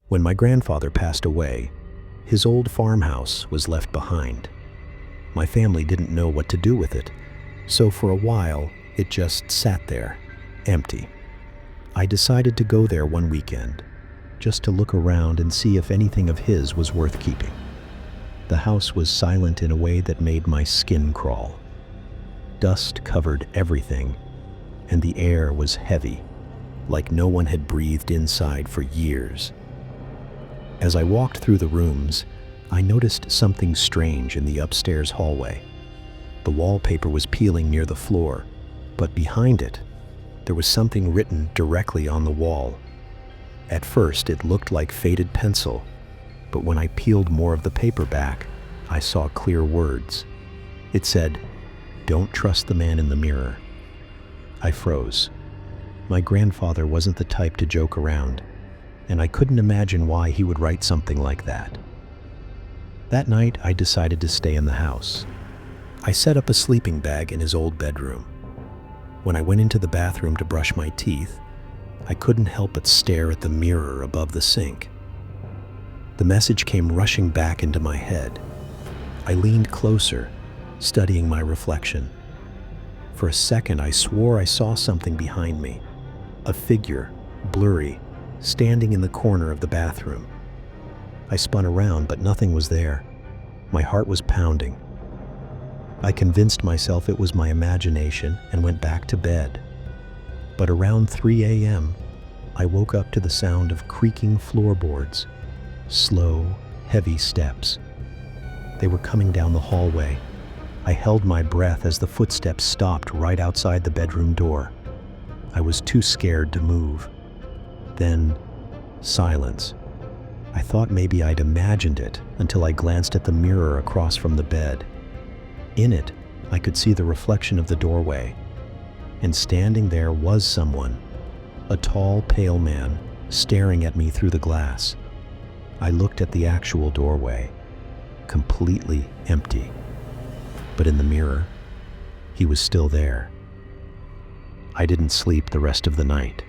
When my grandfather passed away, his old farmhouse was left behind. My family didn't know what to do with it, so for a while, it just sat there, empty. I decided to go there one weekend, just to look around and see if anything of his was worth keeping. The house was silent in a way that made my skin crawl. Dust covered everything, and the air was heavy, like no one had breathed inside for years. As I walked through the rooms, I noticed something strange in the upstairs hallway. The wallpaper was peeling near the floor, but behind it, there was something written directly on the wall. At first, it looked like faded pencil, but when I peeled more of the paper back, I saw clear words. It said, "Don't trust the man in the mirror." I froze. My grandfather wasn't the type to joke around, and I couldn't imagine why he would write something like that. That night, I decided to stay in the house. I set up a sleeping bag in his old bedroom. When I went into the bathroom to brush my teeth, I couldn't help but stare at the mirror above the sink. The message came rushing back into my head. I leaned closer, studying my reflection. For a second, I swore I saw something behind me. A figure, blurry, standing in the corner of the bathroom. I spun around, but nothing was there. My heart was pounding. I convinced myself it was my imagination and went back to bed. But around 3 a.m., I woke up to the sound of creaking floorboards, slow, heavy steps. They were coming down the hallway. I held my breath as the footsteps stopped right outside the bedroom door. I was too scared to move. Then, silence. I thought maybe I'd imagined it until I glanced at the mirror across from the bed. In it, I could see the reflection of the doorway, and standing there was someone, a tall, pale man, staring at me through the glass. I looked at the actual doorway, completely empty. But in the mirror, he was still there. I didn't sleep the rest of the night.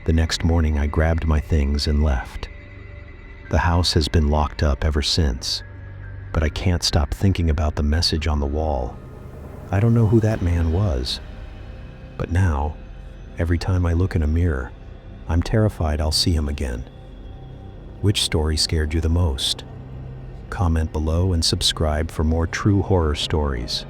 The next morning, I grabbed my things and left. The house has been locked up ever since, but I can't stop thinking about the message on the wall. I don't know who that man was, but now, every time I look in a mirror, I'm terrified I'll see him again. Which story scared you the most? Comment below and subscribe for more true horror stories.